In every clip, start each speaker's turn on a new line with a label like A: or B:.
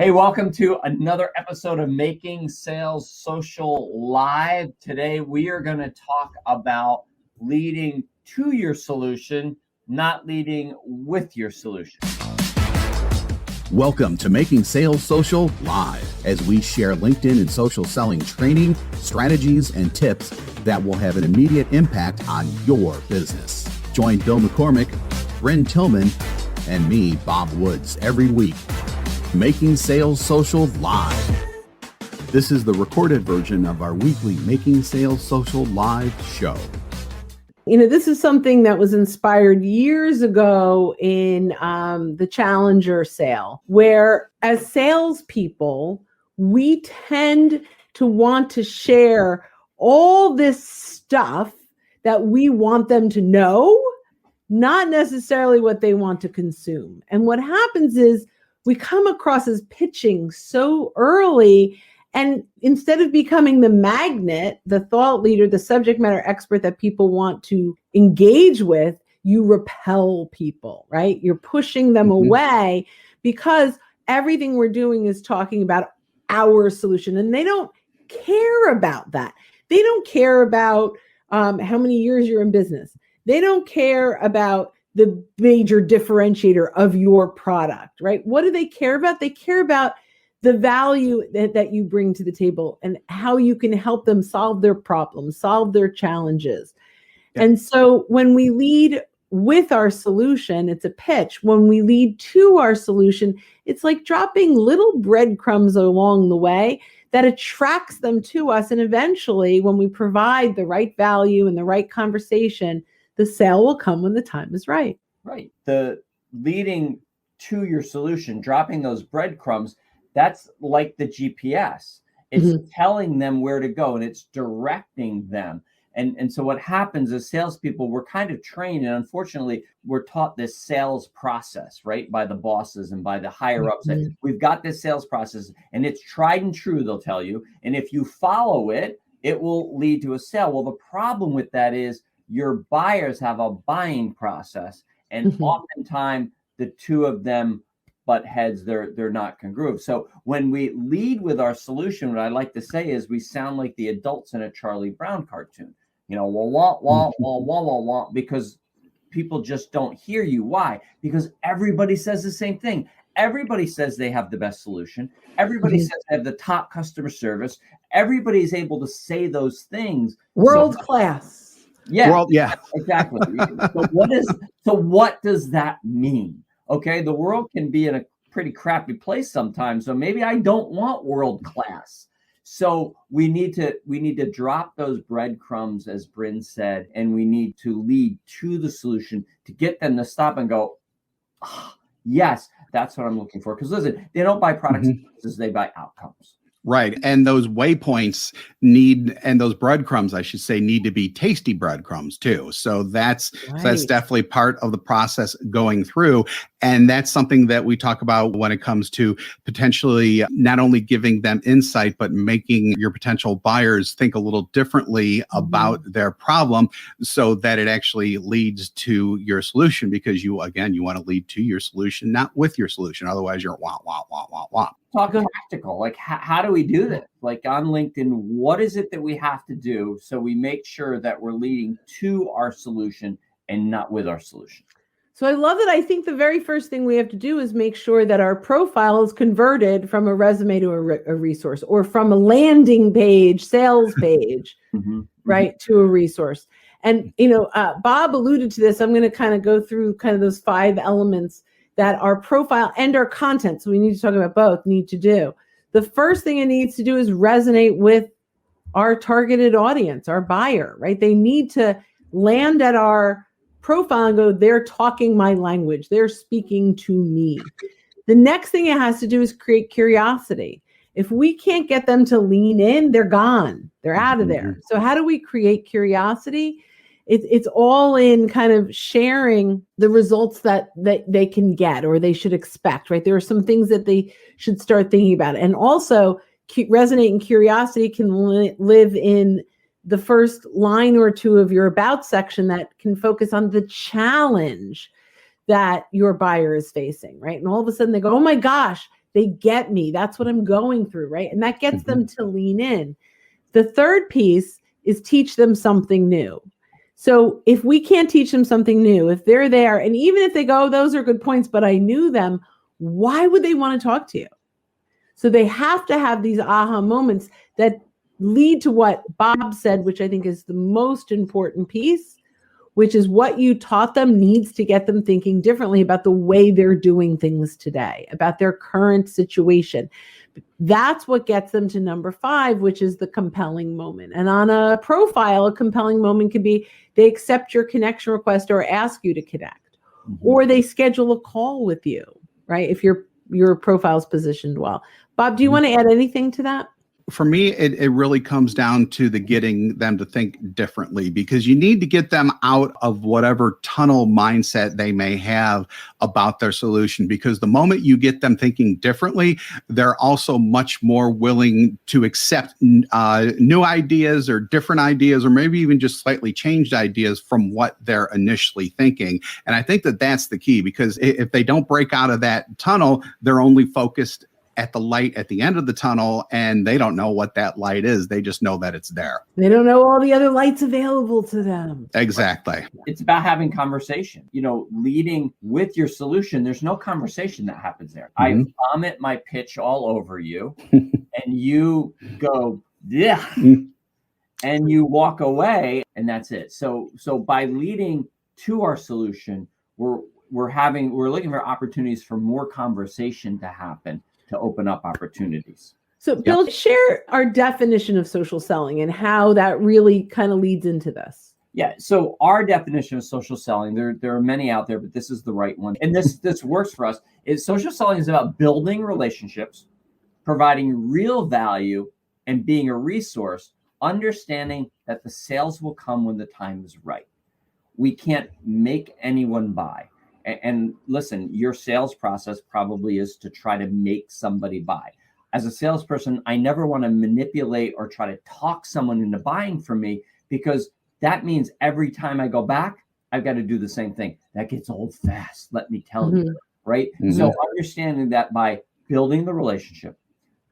A: Hey, welcome to another episode of Making Sales Social Live. Today, we are going to talk about leading to your solution, not leading with your solution.
B: Welcome to Making Sales Social Live, as we share LinkedIn and social selling training, strategies, and tips that will have an immediate impact on your business. Join Bill McCormick, Brynne Tillman, and me, Bob Woods, every week. Making Sales Social Live. This is the recorded version of our weekly Making Sales Social Live show.
C: You know, this is something that was inspired years ago in the Challenger sale, where as salespeople, we tend to want to share all this stuff that we want them to know, not necessarily what they want to consume. And what happens is we come across as pitching so early, and instead of becoming the magnet, the thought leader, the subject matter expert that people want to engage with, you repel people, right? You're pushing them away because everything we're doing is talking about our solution, and they don't care about that. They don't care about how many years you're in business. They don't care about the major differentiator of your product, right? What do they care about? They care about the value that you bring to the table and how you can help them solve their problems, solve their challenges. Yeah. And so when we lead with our solution, it's a pitch. When we lead to our solution, it's like dropping little breadcrumbs along the way that attracts them to us. And eventually, when we provide the right value and the right conversation, the sale will come when the time is right.
A: Right. The leading to your solution, dropping those breadcrumbs, that's like the GPS. It's telling them where to go and it's directing them. And so what happens is salespeople, we're kind of trained, and unfortunately, we're taught this sales process, right, by the bosses and by the higher ups. We've got this sales process and it's tried and true, they'll tell you. And if you follow it, it will lead to a sale. Well, the problem with that is your buyers have a buying process, and oftentimes the two of them butt heads. They're not congruent. So when we lead with our solution, what I like to say is we sound like the adults in a Charlie Brown cartoon. You know, wah, wah, wah, wah, wah, wah, because people just don't hear you. Why? Because everybody says the same thing. Everybody says they have the best solution. Everybody says they have the top customer service. Everybody's able to say those things.
C: World class.
A: Yeah, exactly. So what does that mean? Okay, the world can be in a pretty crappy place sometimes. So maybe I don't want world class. So we need to drop those breadcrumbs, as Brynne said, and we need to lead to the solution to get them to stop and go, yes, that's what I'm looking for. Because listen, they don't buy products and services, they buy outcomes.
B: Right. And those waypoints and those breadcrumbs, I should say, need to be tasty breadcrumbs too. So that's definitely part of the process going through. And that's something that we talk about when it comes to potentially not only giving them insight, but making your potential buyers think a little differently about their problem so that it actually leads to your solution, because you want to lead to your solution, not with your solution. Otherwise you're wah, wah, wah, wah, wah.
A: Talk practical, like how do we do this? Like on LinkedIn, what is it that we have to do so we make sure that we're leading to our solution and not with our solution?
C: So I love it. I think the very first thing we have to do is make sure that our profile is converted from a resume to a resource, or from a landing page, sales page, right, to a resource. And, you know, Bob alluded to this. I'm going to kind of go through kind of those 5 elements that our profile and our content, so we need to talk about both, need to do. The first thing it needs to do is resonate with our targeted audience, our buyer, right? They need to land at our profile and go, they're talking my language. They're speaking to me. The next thing it has to do is create curiosity. If we can't get them to lean in, they're gone. They're out of there. So how do we create curiosity? It's all in kind of sharing the results that they can get or they should expect, right? There are some things that they should start thinking about. And also, resonate and curiosity can live in the first line or two of your about section that can focus on the challenge that your buyer is facing, right? And all of a sudden they go, oh my gosh, They get me. That's what I'm going through, right? And that gets them to lean in. The third piece is teach them something new. So if we can't teach them something new, if they're there, and even if they go, those are good points, but I knew them, why would they want to talk to you? So they have to have these aha moments that lead to what Bob said, which I think is the most important piece, which is what you taught them needs to get them thinking differently about the way they're doing things today, about their current situation. That's what gets them to number 5, which is the compelling moment. And on a profile, a compelling moment could be they accept your connection request or ask you to connect, or they schedule a call with you, right? If your profile is positioned well. Bob, do you want to add anything to that?
B: For me, it really comes down to the getting them to think differently, because you need to get them out of whatever tunnel mindset they may have about their solution. Because the moment you get them thinking differently, they're also much more willing to accept new ideas or different ideas, or maybe even just slightly changed ideas from what they're initially thinking. And I think that that's the key, because if they don't break out of that tunnel, they're only focused at the light at the end of the tunnel, and they don't know what that light is. They just know that it's there.
C: They don't know all the other lights available to them.
B: Exactly.
A: It's about having conversation, leading with your solution. There's no conversation that happens there. I vomit my pitch all over you and you go, yeah, and you walk away, and that's it. So by leading to our solution, we're looking for opportunities for more conversation to happen, to open up opportunities.
C: So Bill, share our definition of social selling and how that really kind of leads into this.
A: Yeah. So our definition of social selling, there are many out there, but this is the right one. And this works for us. Is social selling is about building relationships, providing real value, and being a resource, understanding that the sales will come when the time is right. We can't make anyone buy. And listen, your sales process probably is to try to make somebody buy. As a salesperson, I never want to manipulate or try to talk someone into buying from me, because that means every time I go back, I've got to do the same thing. That gets old fast, let me tell you, right? So understanding that by building the relationship,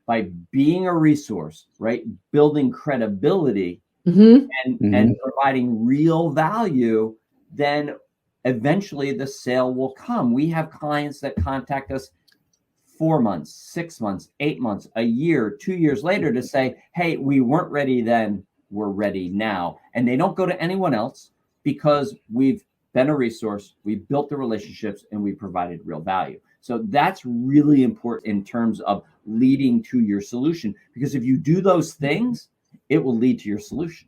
A: by being a resource, right? Building credibility and providing real value, then eventually the sale will come. We have clients that contact us 4 months, 6 months, 8 months, a year, 2 years later to say, hey, we weren't ready then, we're ready now. And they don't go to anyone else, because we've been a resource, we've built the relationships, and we provided real value. So that's really important in terms of leading to your solution, because if you do those things, it will lead to your solution.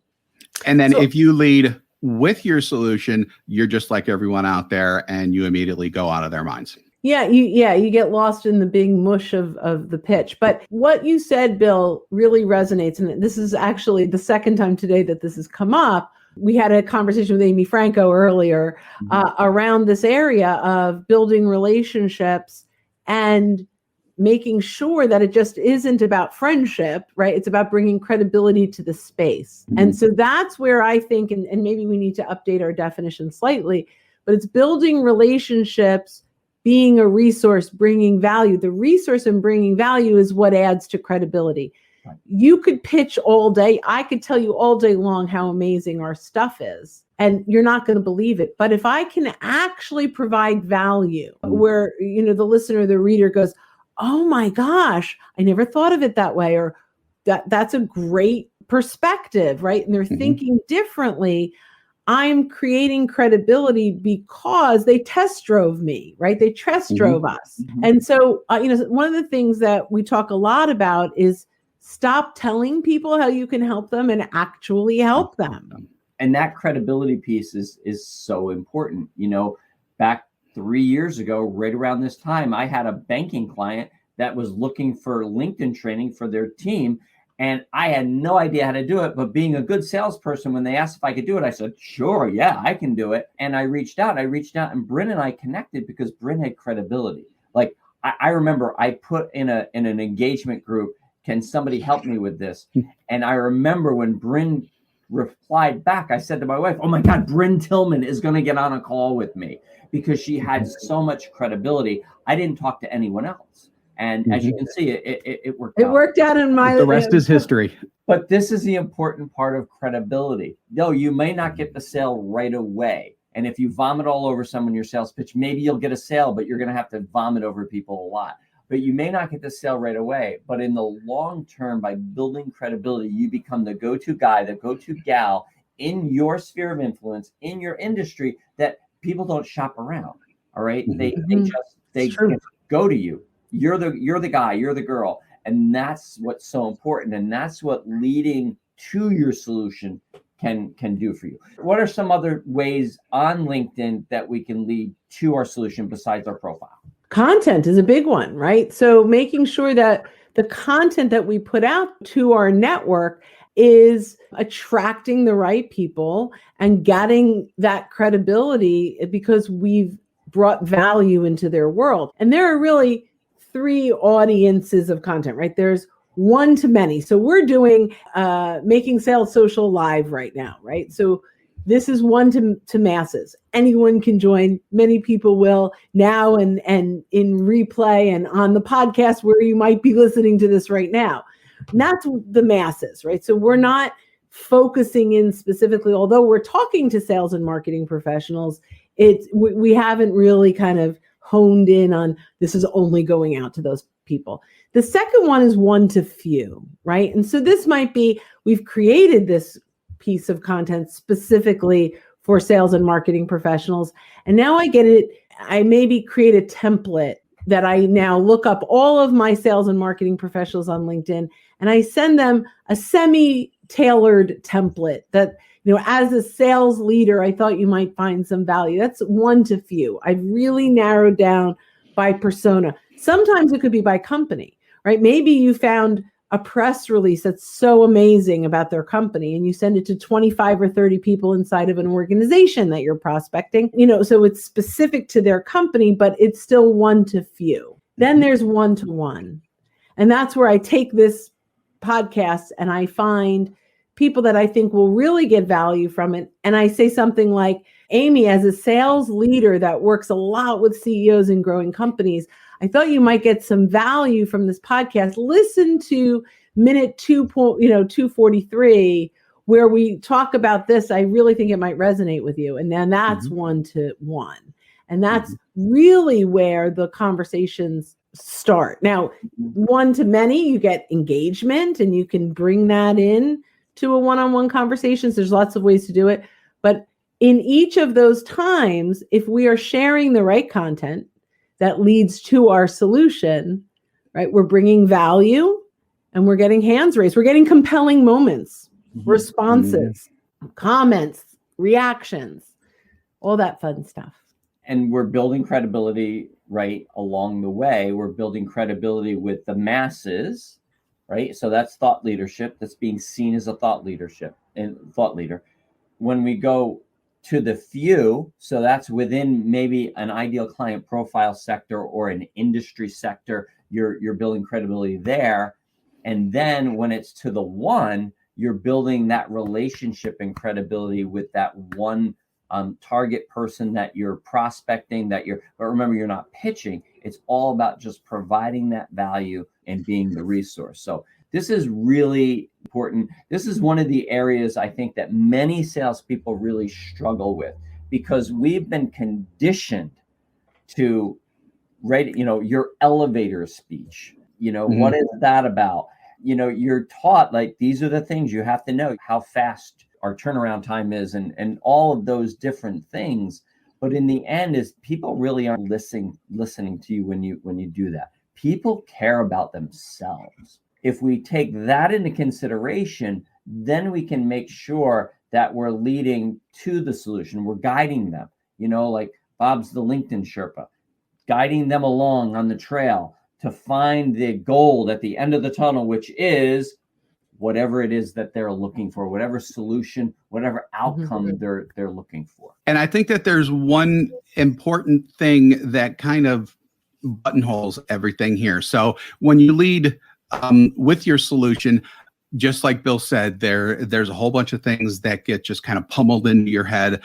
B: And then if you lead with your solution, you're just like everyone out there, and you immediately go out of their minds.
C: You get lost in the big mush of the pitch. But what you said, Bill, really resonates. And this is actually the second time today that this has come up. We had a conversation with Amy Franco earlier around this area of building relationships and making sure that it just isn't about friendship, right? It's about bringing credibility to the space. And so that's where I think, and maybe we need to update our definition slightly, but it's building relationships, being a resource, bringing value. The resource and bringing value is what adds to credibility. Right. You could pitch all day. I could tell you all day long how amazing our stuff is, and you're not going to believe it. But if I can actually provide value where, the listener, the reader goes, oh my gosh, I never thought of it that way, or that's a great perspective, right? And they're thinking differently. I'm creating credibility because they test drove me, right? They test drove us. And so, one of the things that we talk a lot about is stop telling people how you can help them and actually help them.
A: And that credibility piece is so important. Back 3 years ago, right around this time, I had a banking client that was looking for LinkedIn training for their team. And I had no idea how to do it. But being a good salesperson, when they asked if I could do it, I said, sure, yeah, I can do it. And I reached out, and Brynne and I connected because Brynne had credibility. Like, I remember I put in an engagement group, can somebody help me with this? And I remember when Brynne replied back, I said to my wife, oh my God, Brynne Tillman is going to get on a call with me, because she had so much credibility. I didn't talk to anyone else. And as you can see, it worked
C: It
A: out.
C: worked out in my.
B: The rest is history.
A: But this is the important part of credibility. No, you may not get the sale right away. And if you vomit all over someone in your sales pitch, maybe you'll get a sale, but you're going to have to vomit over people a lot. But you may not get the sale right away. But in the long term, by building credibility, you become the go-to guy, the go-to gal in your sphere of influence, in your industry, that people don't shop around. All right.
B: Mm-hmm.
A: They go to you. You're the guy, you're the girl. And that's what's so important. And that's what leading to your solution can do for you. What are some other ways on LinkedIn that we can lead to our solution besides our profile?
C: Content is a big one, right? So making sure that the content that we put out to our network is attracting the right people and getting that credibility because we've brought value into their world. And there are really 3 audiences of content, right? There's one to many. So we're doing Making Sales Social live right now, right? So this is one to masses. Anyone can join. Many people will now and in replay and on the podcast where you might be listening to this right now. And that's the masses, right? So we're not focusing in specifically, although we're talking to sales and marketing professionals, we haven't really kind of honed in on this is only going out to those people. The second one is one to few, right? And so this might be, we've created this piece of content specifically for sales and marketing professionals. And now I maybe create a template that I now look up all of my sales and marketing professionals on LinkedIn, and I send them a semi-tailored template that, as a sales leader, I thought you might find some value. That's one to few. I've really narrowed down by persona. Sometimes it could be by company, right? Maybe you found a press release that's so amazing about their company and you send it to 25 or 30 people inside of an organization that you're prospecting, so it's specific to their company, but it's still one to few. Then there's one to one. And that's where I take this podcast and I find people that I think will really get value from it. And I say something like, Amy, as a sales leader that works a lot with CEOs and growing companies, I thought you might get some value from this podcast. Listen to minute 243, where we talk about this. I really think it might resonate with you. And then that's one to one. And that's really where the conversations start. Now, one to many, you get engagement and you can bring that in to a one-on-one conversations. There's lots of ways to do it. But in each of those times, if we are sharing the right content that leads to our solution, right, we're bringing value and we're getting hands raised. We're getting compelling moments, responses, comments, reactions, all that fun stuff.
A: And we're building credibility right along the way. We're building credibility with the masses, right? So that's thought leadership. That's being seen as a thought leader. When we go to the few, so that's within maybe an ideal client profile sector or an industry sector, you're building credibility there. And then when it's to the one, you're building that relationship and credibility with that one target person that you're prospecting, but remember, you're not pitching. It's all about just providing that value and being the resource. So this is really important. This is one of the areas I think that many salespeople really struggle with, because we've been conditioned to write, your elevator speech. What is that about? You're taught, like, these are the things you have to know, how fast our turnaround time is and all of those different things. But in the end, is people really aren't listening to you when you do that. People care about themselves. If we take that into consideration, then we can make sure that we're leading to the solution. We're guiding them, like Bob's the LinkedIn Sherpa, guiding them along on the trail to find the gold at the end of the tunnel, which is whatever it is that they're looking for, whatever solution, whatever outcome they're looking for.
B: And I think that there's one important thing that kind of buttonholes everything here. So when you lead with your solution, just like Bill said, there's a whole bunch of things that get just kind of pummeled into your head.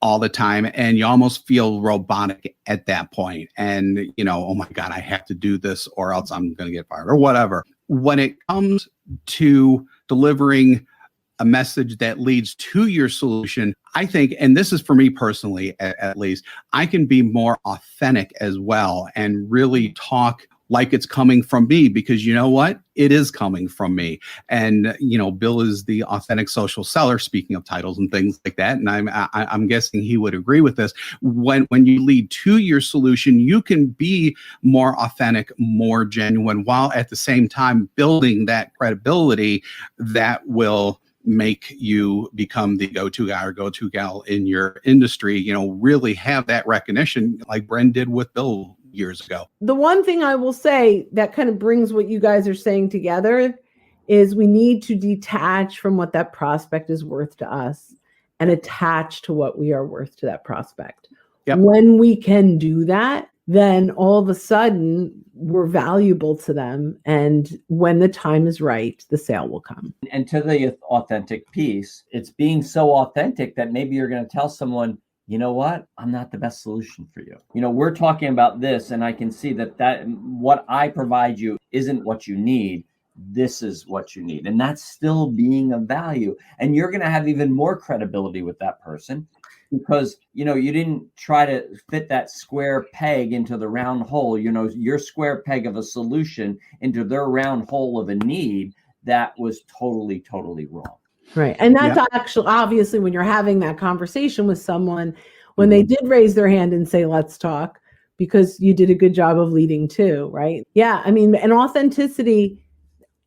B: all the time, and you almost feel robotic at that point. And, oh my God, I have to do this or else I'm going to get fired or whatever. When it comes to delivering a message that leads to your solution, I think, and this is for me personally, at least, I can be more authentic as well and really talk like it's coming from me, because you know what? It is coming from me. And, Bill is the authentic social seller, speaking of titles and things like that. And I'm guessing he would agree with this. When you lead to your solution, you can be more authentic, more genuine, while at the same time building that credibility that will make you become the go-to guy or go-to gal in your industry, really have that recognition like Brynne did with Bill years ago.
C: The one thing I will say that kind of brings what you guys are saying together is we need to detach from what that prospect is worth to us and attach to what we are worth to that prospect. Yep. When we can do that, then all of a sudden we're valuable to them. And when the time is right, the sale will come.
A: And to the authentic piece, it's being so authentic that maybe you're going to tell someone, you know what? I'm not the best solution for you. We're talking about this, and I can see that what I provide you isn't what you need. This is what you need. And that's still being of value. And you're going to have even more credibility with that person because, you didn't try to fit that square peg into the round hole, your square peg of a solution into their round hole of a need. That was totally, totally wrong.
C: Right. And that's actually, obviously, when you're having that conversation with someone, when they did raise their hand and say, let's talk, because you did a good job of leading too, right? Yeah. I mean, and authenticity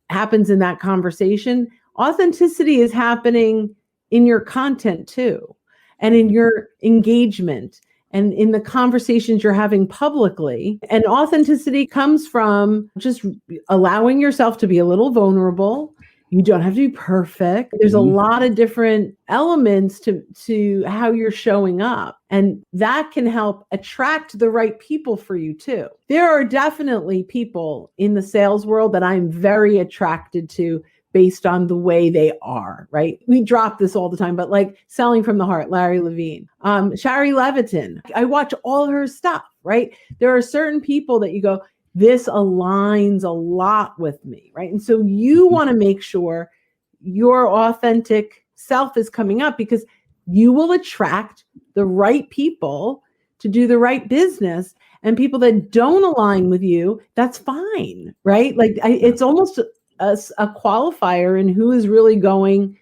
C: happens in that conversation. Authenticity is happening in your content too, and in your engagement and in the conversations you're having publicly. And authenticity comes from just allowing yourself to be a little vulnerable. You don't have to be perfect. There's a lot of different elements to how you're showing up. And that can help attract the right people for you too. There are definitely people in the sales world that I'm very attracted to based on the way they are, right? We drop this all the time, but like Selling from the Heart, Larry Levine, Shari Levitin, I watch all her stuff, right? There are certain people that you go, this aligns a lot with me, right? And so you want to make sure your authentic self is coming up because you will attract the right people to do the right business, and people that don't align with you, that's fine, right? Like it's almost a qualifier in who is really going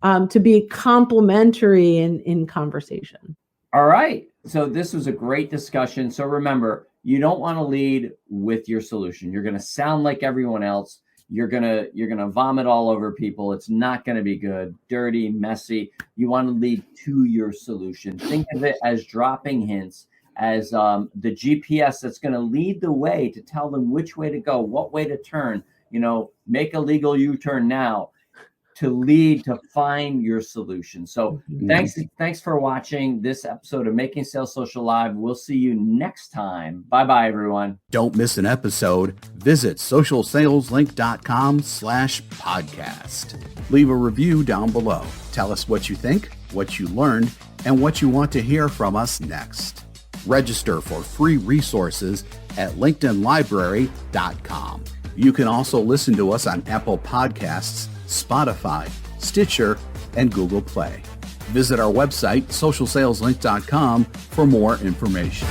C: to be complementary in conversation.
A: All right. So this was a great discussion. So remember, you don't want to lead with your solution. You're going to sound like everyone else. You're going to vomit all over people. It's not going to be good, dirty, messy. You want to lead to your solution. Think of it as dropping hints, as the GPS that's going to lead the way to tell them which way to go, what way to turn, make a legal U-turn now, to lead to find your solution. So thanks for watching this episode of Making Sales Social Live. We'll see you next time. Bye-bye, everyone.
B: Don't miss an episode. Visit socialsaleslink.com/podcast. Leave a review down below. Tell us what you think, what you learned, and what you want to hear from us next. Register for free resources at linkedinlibrary.com. You can also listen to us on Apple Podcasts, Spotify, Stitcher, and Google Play. Visit our website, socialsaleslink.com, for more information.